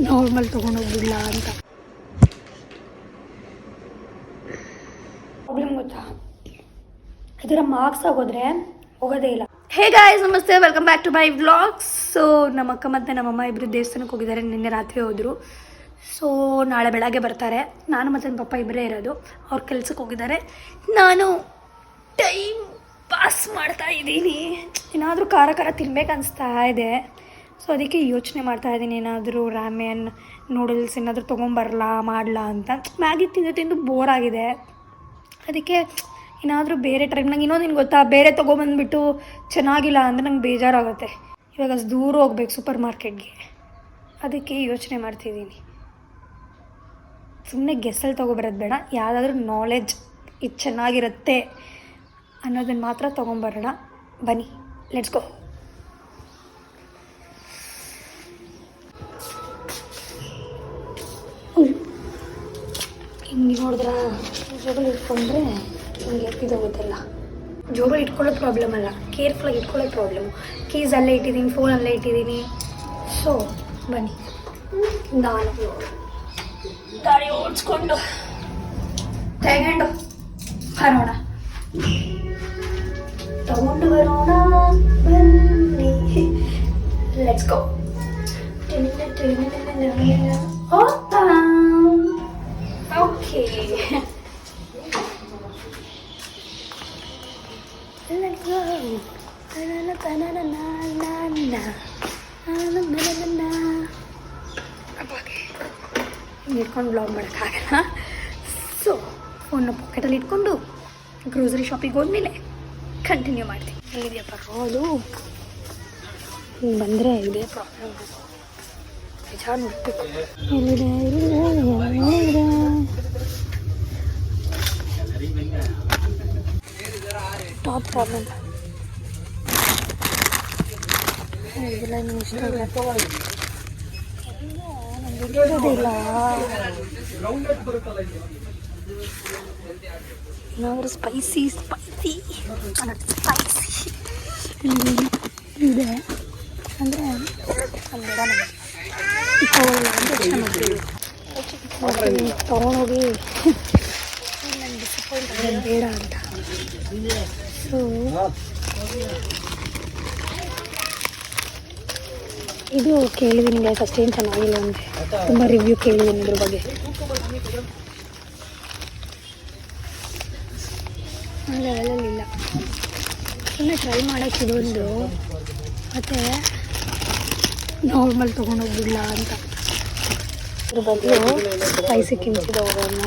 Normal ತೊಗೊಂಡೋಗಿಲ್ಲ ಅಂತ. Problem ಗೊತ್ತಾ, ಇದರ ಮಾರ್ಕ್ಸ್ ಆಗೋದ್ರೆ ಹೋಗೋದೇ ಇಲ್ಲ. ಹೇ ಗಾಯ್ಸ್, ನಮಸ್ತೆ, welcome back to my vlogs. So ನಮ್ಮ ಅಕ್ಕ ಮತ್ತು ನಮ್ಮಮ್ಮ ಇಬ್ಬರು ದೇವಸ್ಥಾನಕ್ಕೆ ಹೋಗಿದ್ದಾರೆ. ನಿನ್ನೆ ರಾತ್ರಿ ಹೋದರು. ಸೊ ನಾಳೆ ಬೆಳಗ್ಗೆ ಬರ್ತಾರೆ. ನಾನು ಮತ್ತು ನನ್ನ ಪಪ್ಪ ಇಬ್ಬರೇ ಇರೋದು. ಅವ್ರು ಕೆಲ್ಸಕ್ಕೆ ಹೋಗಿದ್ದಾರೆ. ನಾನು ಟೈಮ್ ಪಾಸ್ ಮಾಡ್ತಾ ಇದ್ದೀನಿ. ಏನಾದರೂ ಖಾರ ಖಾರ ತಿನ್ಬೇಕು ಅನಿಸ್ತಾ ಇದೆ. ಸೊ ಅದಕ್ಕೆ ಯೋಚನೆ ಮಾಡ್ತಾ ಇದ್ದೀನಿ, ಏನಾದರೂ ರಾಮೆನ್ ನೂಡಲ್ಸ್ ಏನಾದರೂ ತೊಗೊಂಬರಲ್ಲ ಮಾಡಲಾ ಅಂತ. ಮ್ಯಾಗಿ ತಿಂದು ತಿಂದು ಬೋರ್ ಆಗಿದೆ. ಅದಕ್ಕೆ ಏನಾದರೂ ಬೇರೆ ಟ್ರೈ. ನಂಗೆ ಇನ್ನೊಂದು ಏನು ಗೊತ್ತಾ, ಬೇರೆ ತೊಗೊಬಂದುಬಿಟ್ಟು ಚೆನ್ನಾಗಿಲ್ಲ ಅಂದರೆ ನಂಗೆ ಬೇಜಾರಾಗುತ್ತೆ. ಇವಾಗ ಅಷ್ಟು ದೂರ ಹೋಗ್ಬೇಕು ಸೂಪರ್ ಮಾರ್ಕೆಟ್ಗೆ. ಅದಕ್ಕೆ ಯೋಚನೆ ಮಾಡ್ತಿದ್ದೀನಿ, ಸುಮ್ಮನೆ ಗೆಸ್ಸಲ್ಲಿ ತೊಗೊಬರೋದು ಬೇಡ, ಯಾವುದಾದ್ರೂ ನಾಲೆಜ್ ಇದು ಚೆನ್ನಾಗಿರುತ್ತೆ ಅನ್ನೋದನ್ನು ಮಾತ್ರ ತೊಗೊಂಬರೋಣ. ಬನ್ನಿ, ಲೆಟ್ಸ್ ಗೋ. ಹಿಂಗೆ ನೋಡಿದ್ರೆ ಜೋಬಲ್ಲಿ ಇಟ್ಕೊಂಡ್ರೆ ಹಿಂಗೆ ಎತ್ತಿದೋಗುತ್ತಲ್ಲ. ಜೋಬಲ್ಲಿ ಇಟ್ಕೊಳ್ಳೋದು ಪ್ರಾಬ್ಲಮ್ ಅಲ್ಲ, ಕೇರ್ಫುಲ್ಲಾಗಿ ಇಟ್ಕೊಳ್ಳೋದು ಪ್ರಾಬ್ಲಮ್ಮು. ಕೀಸ್ ಅಲ್ಲೇ ಇಟ್ಟಿದ್ದೀನಿ, ಫೋನಲ್ಲೇ ಇಟ್ಟಿದ್ದೀನಿ. ಸೊ ಬನ್ನಿ, ನಾನು ಗಾಡಿ ಓಡಿಸ್ಕೊಂಡು ತಗೊಂಡು ಬರೋಣ. ತಗೊಂಡು ಬರೋಣ, ಬನ್ನಿ, let's go. Okay, let's go. ಇಟ್ಕೊಂಡು ಬ್ಲಾಗ್ ಮಾಡೋಕ್ಕಾಗಲ್ಲ. ಸೊ ಫೋನ್ನ ಪಾಕೆಟಲ್ಲಿ ಇಟ್ಕೊಂಡು ಗ್ರೋಸರಿ ಶಾಪಿಗೆ ಹೋದ್ಮೇಲೆ ಕಂಟಿನ್ಯೂ ಮಾಡ್ತೀನಿ. ಹೇಗಿದೆಯಪ್ಪ ರೋಡು? ಹಿಂಗೆ ಬಂದರೆ ಇದೇ ಪ್ರಾಬ್ಲಮ್. ಬೇಜಾರು ನೋಡ್ಬೇಕು. ಎಲ್ಲಿದೆ ಟಾಪ್ ಪ್ರಾಬ್ಲಮ್. ಇದೆಲ್ಲ ನೀವು ಇಷ್ಟ ಇಲ್ಲ, ಇರೋದಿಲ್ಲ. ಏನಾದರೂ ಸ್ಪೈಸಿ ಇದೆ ಅಂದರೆ ಅಲ್ಲೆಲ್ಲ ನಮಗೆ ತೊಗೊಂಡೋಗಿ ನಂಗೆ ಡಿಸಪಾಯಿಂಟ್ ಆಗೋದು ಬೇಡ ಅಂತ. ಸೊ ಇದು ಕೇಳಿದ್ದೀನಿ ಗೈಸ್, ಅಷ್ಟೇನು ಚೆನ್ನಾಗಿಲ್ಲ ಅಂದರೆ ತುಂಬ ರಿವ್ಯೂ ಕೇಳಿದ್ದೀನಿ ಇದ್ರ ಬಗ್ಗೆ. ಲೆವೆಲಲ್ಲಿ ಇಲ್ಲ, ಸುಮ್ಮನೆ ಟ್ರೈ ಮಾಡೋಕ್ಕೆ ಇದೊಂದು, ಮತ್ತು ನಾರ್ಮಲ್ ತೊಗೊಂಡೋಗಿಲ್ಲ ಅಂತ. ಇದ್ರ ಬಗ್ಗೆ ಸ್ಪೈಸಿ ಕಿಂಚಿದ ಹೋಗೋಣ.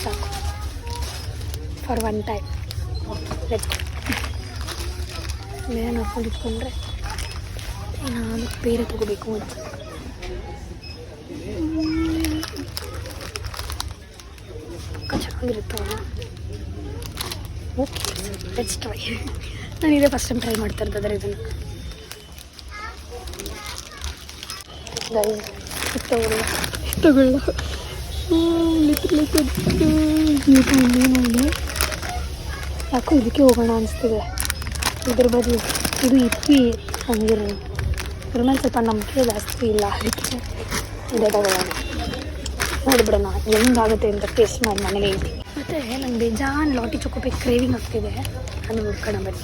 ಸಾಕು ಫಾರ್ ಒನ್ ಟೈಮ್. ಬೇರೆ ನೋಡ್ಕೊಂಡು ಇಟ್ಕೊಂಡ್ರೆ ಏನಾದರೂ ಬೇರೆ ತೊಗೋಬೇಕು ಅಂತ. ಚೆನ್ನಾಗಿರುತ್ತಲ್ಲ. Okay, let's try. ನಾನು ಇದೇ ಫಸ್ಟ್ ಟೈಮ್ ಟ್ರೈ ಮಾಡ್ತಾ ಇರ್ತಾರೆ ಇದನ್ನು. ತಗೊಳ್ಳ ನೋಡಿ, ಯಾಕೋ ಇದಕ್ಕೆ ಹೋಗೋಣ ಅನಿಸ್ತಿದೆ. ಇದ್ರ ಬದಲು ಇದು ಇಪ್ಪಿ ಹಂಗಿರೋದು. ಇದ್ರ ಮೇಲೆ ಸ್ವಲ್ಪ ನಂಬಿಕೆ ಜಾಸ್ತಿ ಇಲ್ಲ, ಅದಕ್ಕೆ ಇದೇ ತಗೊಳ್ಳೋಣ. ನೋಡಿಬಿಡೋಣ ಹೆಂಗಾಗುತ್ತೆ ಅಂತ ಟೇಸ್ಟ್ ಮಾಡಿ ಮನೇಲಿ ಹೇಳ್ತೀನಿ. ಮತ್ತು ನಂಗೆ ಬೇಜಾನ್ ಲಾಟಿ ಚೊಕೋಪಿ ಕ್ರೇವಿಂಗ್ ಆಗ್ತಿದೆ, ಅದು ಹುಡ್ಕೋಣ ಬನ್ನಿ.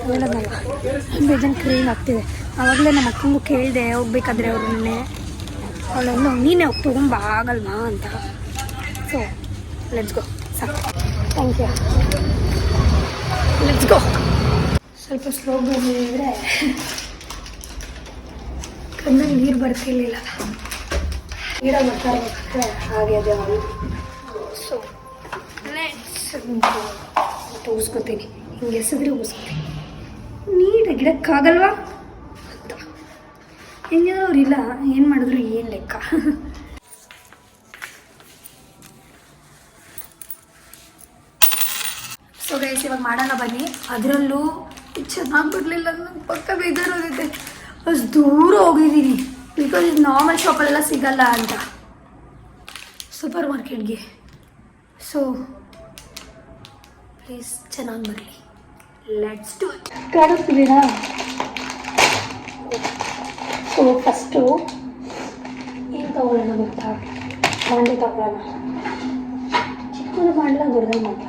ಹೇಳೋದಲ್ಲ, ಬೇಜಾನ್ ಕ್ರೇವಿಂಗ್ ಆಗ್ತಿದೆ. ಆವಾಗಲೇ ನಮ್ಮ ಅಕ್ಕಂಗೂ ಕೇಳಿದೆ ಹೋಗ್ಬೇಕಾದ್ರೆ ಅವ್ರನ್ನೇ, ಅವಳನ್ನು ನೀನೇ ಹೋಗಿ ತೊಗೊಂಬ ಆಗಲ್ವಾ ಅಂತ. So let's go. ಸಾಕು, ಥ್ಯಾಂಕ್ ಯು, ಲೆಟ್ಸ್ ಗೋ. ಸ್ವಲ್ಪ ಸ್ಲೋ ಬಂದಿದ್ರೆ ಕಣ್ಣಲ್ಲಿ ನೀರು ಬರ್ತಿರ್ಲಿಲ್ಲ. ಗಿಡ ಬರ್ತಾ ಇರ್ಬೇಕಾದ್ರೆ ಹಾಗೆ ಅದೇ ಮಾಡಿ. ಸೊ ಲೆಟ್ಸ್ ಉಗಿಸ್ಕೊತೀನಿ, ಹಿಂಗೆ ಎಸೆದ್ರೆ ಉಗಿಸ್ಕೊತೀನಿ. ನೀರು ಗಿಡಕ್ಕಾಗಲ್ವಾ ಅಂತ ಹೆಂಗಿದ್ರು ಅವ್ರಿಲ್ಲ, ಏನು ಮಾಡಿದ್ರು ಏನು ಲೆಕ್ಕ. ಸೊ ಗೈಸ್, ಇವಾಗ ಮಾಡೋಣ ಬನ್ನಿ. ಅದರಲ್ಲೂ ಚೆನ್ನಾಗಿ ಬಿಡಲಿಲ್ಲ, ನಂಗೆ ಪಕ್ಕ ಬೇಜಾರಾಗುತ್ತೆ. ಅಷ್ಟು ದೂರ ಹೋಗಿದ್ದೀನಿ ಬಿಕಾಸ್ ಇದು ನಾರ್ಮಲ್ ಶಾಪಲ್ಲೆಲ್ಲ ಸಿಗಲ್ಲ ಅಂತ, ಸೂಪರ್ ಮಾರ್ಕೆಟ್ಗೆ. ಸೊ ಪ್ಲೀಸ್ ಚೆನ್ನಾಗಿ ಬರಲಿ. Let's do it. ಕಾಣಿಸ್ತಿದ್ದೀನಾ? ಸೊ ಫಸ್ಟು ಏನು ತಗೊಳ್ಳೋಣ ಗೊತ್ತಾ? ಬಾಂಡೆ ತಗೊಳ್ಳೋಣ. ಚಿಕ್ಕದು ಮಾಡಲ ದೊಡ್ಡದಾಗಿ ಮಾಡಲ?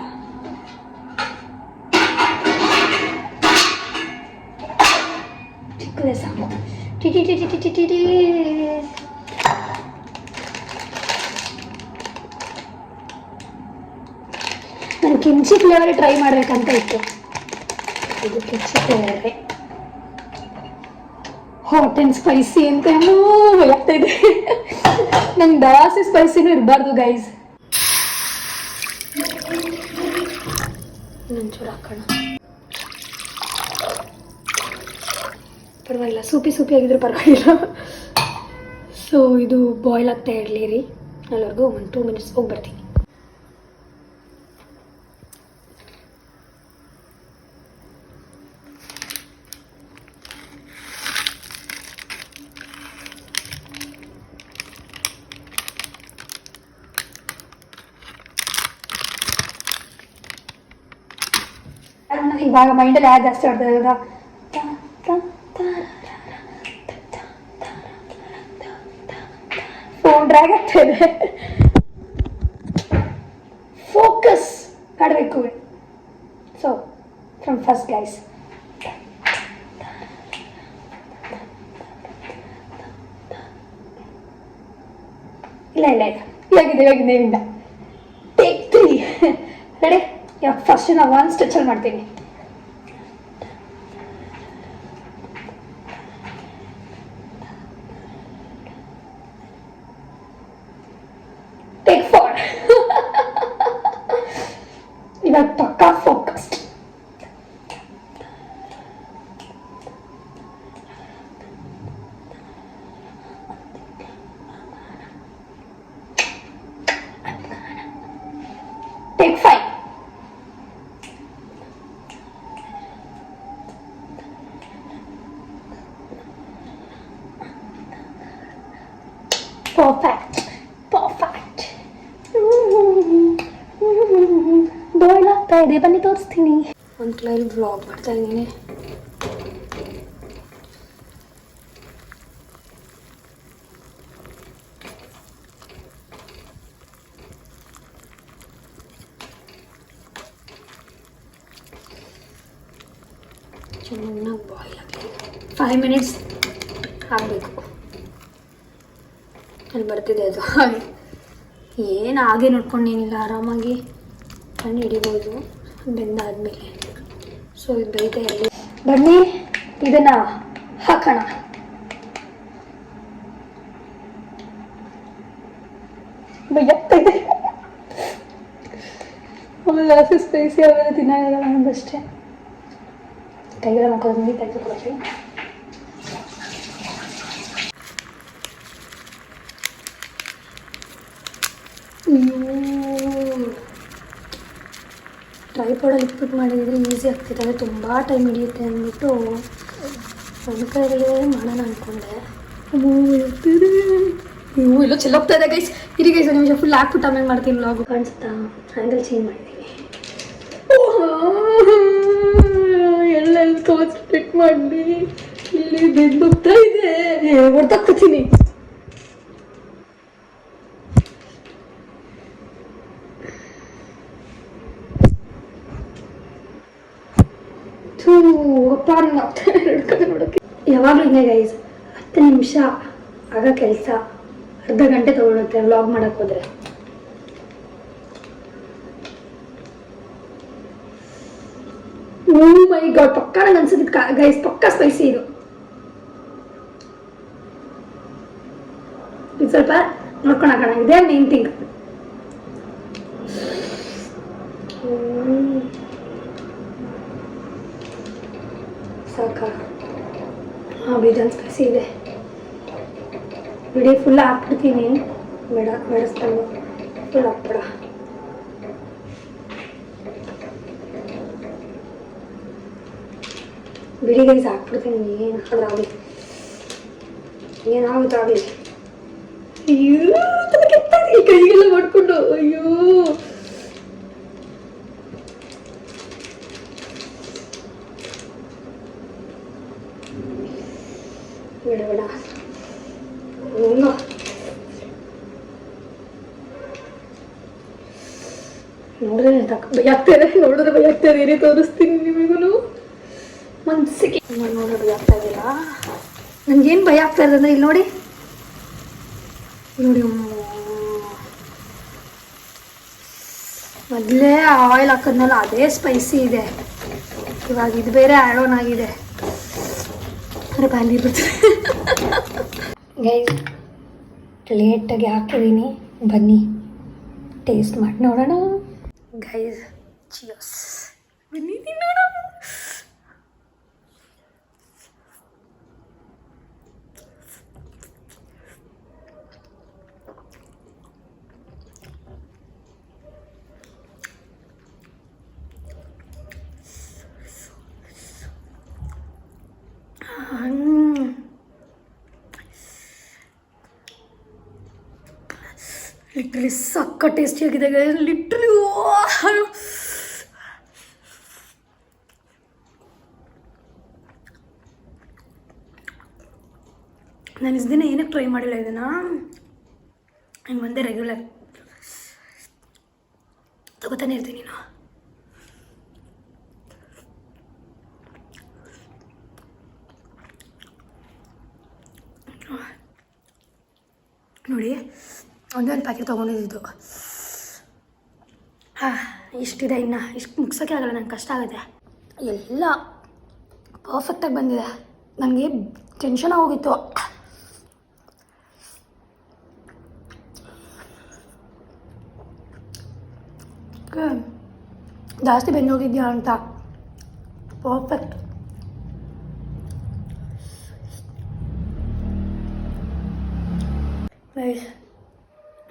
ಚಿಕ್ಕದೇ ಸಾಕು. TT TT TT TT. ನಾನು ಕಿಂಚಿ ಫ್ಲೇವರೇ ಟ್ರೈ ಮಾಡಬೇಕಂತ ಇತ್ತು. ಇದು ಕಿಂಚಿ ಫ್ಲೇವರೇ. ಹಾಟ್ ಆ್ಯಂಡ್ ಸ್ಪೈಸಿ ಅಂತ ಆಗ್ತಾ ಇದೆ. ನಂಗೆ ಜಾಸ್ತಿ ಸ್ಪೈಸಿನೂ ಇರಬಾರ್ದು ಗೈಸ್. ಒಂಚೂರು ಹಾಕೋಣ. ಪರವಾಗಿಲ್ಲ, ಸೂಪಿ ಆಗಿದ್ರು ಪರವಾಗಿಲ್ಲ. ಸೊ ಇದು ಬಾಯ್ಲ್ ಆಗ್ತಾ ಇರಲಿ ರೀ. ಅಲ್ಲಿವರೆಗೂ ಒಂದು 2 ಮಿನಿಟ್ಸ್ ಹೋಗಿ ಬರ್ತೀನಿ. ಇವಾಗ ಮೈಂಡಲ್ಲಿ ಯಾರು ಜಾಸ್ತಿ ಆಡ್ತಾರೆ ಇವಾಗ? ಫೋನ್ ಡ್ರ್ಯಾಗ್ ಆಗ್ತಾ ಇದೆ. ಫೋಕಸ್ ಮಾಡಬೇಕು. So from first guys. ಇಲ್ಲ ಇವಾಗಿದೆ ಇಂದ ಟೇಕ್ 3. ರೆಡಿ? ಫಸ್ಟ್ ನಾವು 1 ಸ್ಟೆಚಲ್ಲಿ ಮಾಡ್ತೀನಿ. ಟೇಕ್ 4. ಇವಾಗ ಪಕ್ಕಾ ಫೋಕಸ್. ಟೇಕ್ 5. ಪರ್ಫೆಕ್ಟ್. ಬಾಯ್ಲ್ ಆಗ್ತಾ ಇದೆ, ಬನ್ನಿ ತೋರಿಸ್ತೀನಿ. ಒಂದು ಕ್ಲೈಲ್ ವ್ಲಾಗ್ ಮಾಡ್ತಾ ಇದ್ದೀನಿ. ಚೆನ್ನಾಗಿ ಬಾಯ್ಲ್ ಆಗಲಿ. 5 ಮಿನಿಟ್ಸ್ ಆಗಬೇಕು. ಅಲ್ಲಿ ಬರ್ತಿದೆ ಅದು. ಹಾಗೆ ಏನು ಹಾಗೆ ನೋಡ್ಕೊಂಡೇನಿಲ್ಲ, ಆರಾಮಾಗಿ ಕಣ್ಣು ಹಿಡಿಬೋದು ಬೆಂದಾದ್ಮೇಲೆ. ಸೊ ಇದು ಬೇಯ್ತಾ ಇರಲಿ. ಬನ್ನಿ ಇದನ್ನು ಹಾಕೋಣ. ಬೈಯಾಗ್ತಾಯಿದೆ. ಆಮೇಲೆ ಜಾಸ್ತಿ ಸ್ಪೈಸಿ ಆಮೇಲೆ ತಿನ್ನೋಲ್ಲ ಅಂದಷ್ಟೇ. ಕೈಗಳ ಮಕ್ಕಳು ತೆಗೆದುಕೊಳ್ತೀವಿ. ಟ್ರೈಪಾಡಲ್ಲಿ ಇಟ್ಬಿಟ್ಟು ಮಾಡಿದರೆ ಈಸಿ ಆಗ್ತಿದೆ. ಅದು ತುಂಬ ಟೈಮ್ ಹಿಡಿಯುತ್ತೆ ಅಂದ್ಬಿಟ್ಟು ಒಂದು ಕೈಯಲ್ಲೇ ಮಾಡೋಣ ಅಂದ್ಕೊಂಡೆ. ಎಲ್ಲೋ ಚೆಲ್ಲೋಗ್ತಾ ಇದೆ ಗೈಸ್. ಇರಿ ಗೈಸ್, ಒಂದು ನಿಮಿಷ ಫುಲ್ ಹಾಕ್ಬಿಟ್ಟು ಆಮೇಲೆ ಮಾಡ್ತೀನಿ ವ್ಲಾಗು. ಕಾಣಿಸುತ್ತಾ? ಹ್ಯಾಂಗಲ್ ಚೇಂಜ್ ಮಾಡಿದ್ದೀನಿ. ಎಲ್ಲ ಕಾನ್ಸಂಟ್ರೇಟ್ ಮಾಡಿ. ಇಲ್ಲಿ ಬೆಂದೋಗ್ತಾ ಇದೆ, ಹೊಡ್ತಾಕ್ತೀನಿ. ನೋಡೋಕ್ಕೆ ಯಾವಾಗಲೂ ಹಿಂಗೆ ಗೈಸ್. 10 ನಿಮಿಷ ಆಗ ಕೆಲಸ ಅರ್ಧ ಗಂಟೆ ತಗೊಳುತ್ತೆ ವ್ಲಾಗ್ ಮಾಡಕ್ಕೆ ಹೋದರೆ. ಓ ಮೈ ಗಾಡ್, ಪಕ್ಕ ನಂಗೆ ಅನ್ಸುತ್ತೆ ಗೈಸ್, ಪಕ್ಕ ಸ್ಪೈಸಿ ಇದು. ಇದು ಸ್ವಲ್ಪ ನೋಡ್ಕೊಂಡು ಹಾಕೋಣ. ಇದೇ ಮೇನ್ ಥಿಂಗ್. ಸಾಕಾ? ಹಾಂ, ಬೇಜಾನ್ ಸ್ಪೈಸಿ ಇದೆ. ಬಿಡಿ, ಫುಲ್ ಹಾಕ್ಬಿಡ್ತೀನಿ. ಬೇಡಿಸ್ಕೊಂಡು ಫುಲ್ ಹಾಕ್ಬೇಡ. ಬಿಡಿ ಗೈಸ್, ಹಾಕ್ಬಿಡ್ತೀನಿ. ಏನಾಗಲಿ, ಏನಾಗುತ್ತಾಗಲಿ. ಅಯ್ಯೋ, ಕೈಗೆಲ್ಲ ಮಾಡ್ಕೊಂಡು. ಅಯ್ಯೋ, ಬೇಡ ಬೇಡ ಏನು ನೋಡಿದ್ರೆ ಭಯ ಆಗ್ತಾಯಿದೆ, ನೋಡಿದ್ರೆ ಭಯ ಆಗ್ತಾಯಿದೆ. ಏನೇ ತೋರಿಸ್ತೀನಿ ನಿಮಗೂ ಮನಸ್ಸಿಗೆ. ನೋಡಿದ್ರೆ ಭಯ ಆಗ್ತಾ ಇದೆಯಲ್ಲ, ನನಗೇನು ಭಯ ಆಗ್ತಾ ಇದೆ ಅಂದರೆ ಇಲ್ಲಿ ನೋಡಿ ನೋಡಿ, ಮೊದಲೇ ಆಯಿಲ್ ಹಾಕಿದ್ನಲ್ಲ ಅದೇ ಸ್ಪೈಸಿ ಇದೆ, ಇವಾಗ ಇದು ಬೇರೆ ಆ್ಯಡ್ ಆನ್ ಆಗಿದೆ. ಅರೆ ಬಾಲಿ ಬರ್ತದೆ ಗೈಸ್, ಲೇಟಾಗಿ ಹಾಕಿದ್ದೀನಿ, ಬನ್ನಿ ಟೇಸ್ಟ್ ಮಾಡಿ ನೋಡೋಣ. ಗೈಸ್ ಚಿಯರ್ಸ್, ಬನ್ನಿ ತಿನ್ನೋಣ. ಲಿಟ್ರಲಿ ಸಕ್ಕ ಟೇಸ್ಟಿಯಾಗಿದೆ ಗೈಸ್, ಲಿಟ್ರಲಿ. ನಾನು ಇಷ್ಟು ದಿನ ಏನಕ್ಕೆ ಟ್ರೈ ಮಾಡಿಲ್ಲ ಇದನ್ನು, ಹಿಂಗೆ ಒಂದೇ ರೆಗ್ಯುಲರ್ ತಗೋತಾನೆ ಇರ್ತೀನಿ ನಾನು. ನೋಡಿ ಒಂದೇ ಒಂದು ಪ್ಯಾಕೆಟ್ ತೊಗೊಂಡಿದ್ದು, ಇಷ್ಟಿದೆ, ಇನ್ನು ಇಷ್ಟು ಮುಗ್ಸೋಕ್ಕೆ ಆಗಲ್ಲ, ನಂಗೆ ಕಷ್ಟ ಆಗುತ್ತೆ. ಎಲ್ಲ ಪರ್ಫೆಕ್ಟಾಗಿ ಬಂದಿದೆ, ನನಗೆ ಟೆನ್ಷನ್ ಆಗೋಗಿತ್ತು. ಜಾಸ್ತಿ ಬೆಂದೋಗಿದ್ಯಾ ಅಂತ, ಪರ್ಫೆಕ್ಟ್.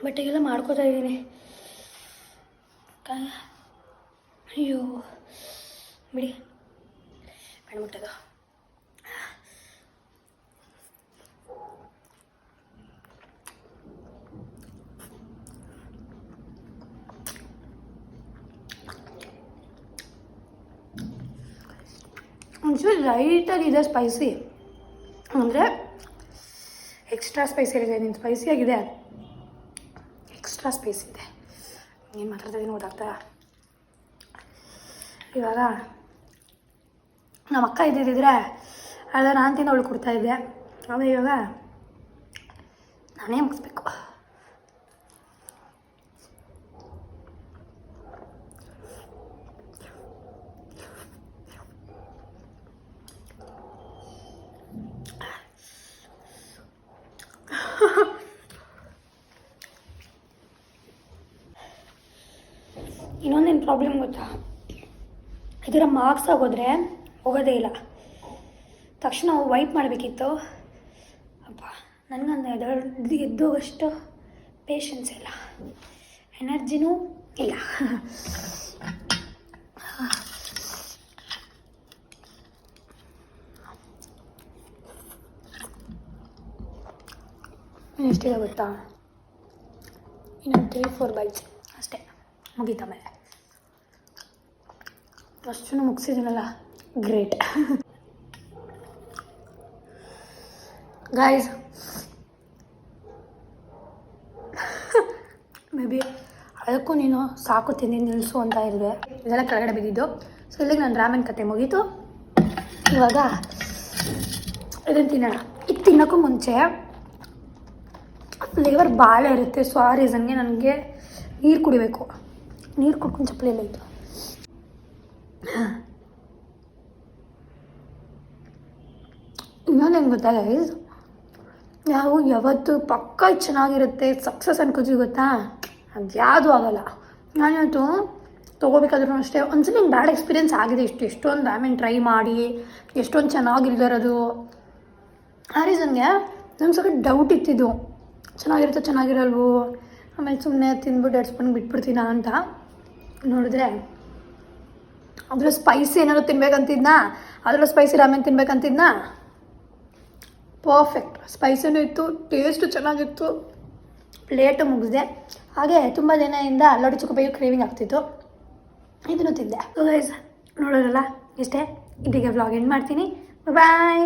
ಬಟ್ಟೆಗೆಲ್ಲ ಮಾಡ್ಕೋತಾ ಇದ್ದೀನಿ. ಅಯ್ಯೋ ಬಿಡಿ, ಕಣ್ಮುಟ್ಟದ. ಒಂಚೂರು ಲೈಟಾಗಿದೆ ಸ್ಪೈಸಿ, ಅಂದರೆ ಎಕ್ಸ್ಟ್ರಾ ಸ್ಪೈಸಿ ಇದೆ. ನೀನು ಸ್ಪೈಸಿಯಾಗಿದೆ, ಎಕ್ಸ್ಟ್ರಾ ಸ್ಪೈಸಿ ಇದೆ. ಏನು ಮಾತಾಡ್ತಾಯಿದ್ದೀನಿ ಗೊತ್ತಾಗ್ತಾ? ಇವಾಗ ನಮ್ಮ ಅಕ್ಕ ಇದ್ದಿದ್ದರೆ ಅಲ್ಲ ನಾನು ತಿಂದು ಅವಳು ಕೊಡ್ತಾಯಿದ್ದೆ, ಆದರೆ ಇವಾಗ ನಾನೇ ಮುಗಿಸ್ಬೇಕು. ಇನ್ನೊಂದೇನು ಪ್ರಾಬ್ಲಮ್ ಗೊತ್ತಾ, ಇದರ ಮಾರ್ಕ್ಸ್ ಆಗೋದ್ರೆ ಹೋಗೋದೇ ಇಲ್ಲ, ತಕ್ಷಣ ವೈಪ್ ಮಾಡಬೇಕಿತ್ತು. ಅಪ್ಪ ನನಗಂದು ಎದ್ದೋಗಷ್ಟು ಪೇಷನ್ಸ್ ಇಲ್ಲ, ಎನರ್ಜಿನೂ ಇಲ್ಲ. ಎಷ್ಟಿದೆ ಗೊತ್ತಾ, ಇನ್ನೊಂದು 3-4 ಬೈಟ್ಸ್ ಅಷ್ಟೇ, ಮುಗೀತ. ಮೇಲೆ ಅಷ್ಟು ಮುಗಿಸಿದ್ದೀನಲ್ಲ, ಗ್ರೇಟ್. ಗಾಯ್ಸ್, ಮೇ ಬಿ ಅದಕ್ಕೂ ನೀನು ಸಾಕು ತಿಂದು ನಿಲ್ಲಿಸು ಅಂತ ಇದ್ದೆ, ಇದೆಲ್ಲ ಕೆಳಗಡೆ ಬಿದ್ದಿದ್ದು. ಸೊ ಇಲ್ಲಿಗೆ ನನ್ನ ರಾಮನ್ ಕತೆ ಮುಗೀತು. ಇವಾಗ ಇದನ್ನು ತಿನ್ನೋಣ. ಇದು ತಿನ್ನೋಕ್ಕೂ ಮುಂಚೆ ಫ್ಲೇವರ್ ಭಾಳ ಇರುತ್ತೆ, ಸೊ ಆ ರೀಸನ್ಗೆ ನನಗೆ ನೀರು ಕುಡಿಬೇಕು. ನೀರು ಕುಡ್ಕೊಂಡು ಚಪ್ಪಲಿ ಎಲ್ಲ ಇತ್ತು. ಇನ್ನೊಂದು ಹೆಂಗೆ ಗೊತ್ತಾ ಗೈಸ್, ನಾವು ಯಾವತ್ತು ಪಕ್ಕ ಚೆನ್ನಾಗಿರುತ್ತೆ ಸಕ್ಸಸ್ ಅನ್ಕೋತೀವಿ ಗೊತ್ತಾ, ಅದು ಯಾವುದೂ ಆಗೋಲ್ಲ. ನಾನಿವತ್ತು ತೊಗೋಬೇಕಾದ್ರೂ ಅಷ್ಟೇ ಒಂದ್ಸಲ ಹಿಂಗೆ ಬ್ಯಾಡ್ ಎಕ್ಸ್ಪೀರಿಯೆನ್ಸ್ ಆಗಿದೆ. ಎಷ್ಟೊಂದು ರಾಮೆನ್ ಟ್ರೈ ಮಾಡಿ ಎಷ್ಟೊಂದು ಚೆನ್ನಾಗಿಲ್ದಿರೋದು. ಆ ರೀಸನ್ಗೆ ನಂಗೆ ಸ್ವಲ್ಪ ಡೌಟ್ ಇತ್ತಿದ್ದು, ಚೆನ್ನಾಗಿರುತ್ತೆ ಚೆನ್ನಾಗಿರಲ್ವೋ, ಆಮೇಲೆ ಸುಮ್ಮನೆ ತಿಂದ್ಬಿಟ್ಟು ಎಡ್ಸ್ಕೊಂಡು ಬಿಟ್ಬಿಡ್ತೀನ ಅಂತ. ನೋಡಿದ್ರೆ ಅದರ ಸ್ಪೈಸಿ ಏನಾದ್ರು ತಿನ್ಬೇಕಂತಿದ್ನಾ, ಅದರ ಸ್ಪೈಸಿ ರಾಮೆನ್ ತಿನ್ಬೇಕಂತಿದ್ನಾ, ಪರ್ಫೆಕ್ಟ್ ಸ್ಪೈಸಿನೂ ಇತ್ತು, ಟೇಸ್ಟು ಚೆನ್ನಾಗಿತ್ತು. ಪ್ಲೇಟು ಮುಗಿಸ್ದೆ. ಹಾಗೆ ತುಂಬ ದಿನದಿಂದ ಲಡ್ಡು ಚುಕ್ಕುಬಾಯಿಗೆ ಕ್ರೇವಿಂಗ್ ಆಗ್ತಿತ್ತು, ಇದನ್ನು ತಿಂದೆ. ಸೊ ಗೈಸ್ ನೋಡೋರಲ್ಲ ಇಷ್ಟೇ, ಇಲ್ಲಿಗೆ ವ್ಲಾಗ್ ಎಂಡ್ ಮಾಡ್ತೀನಿ. ಬಾಯ್.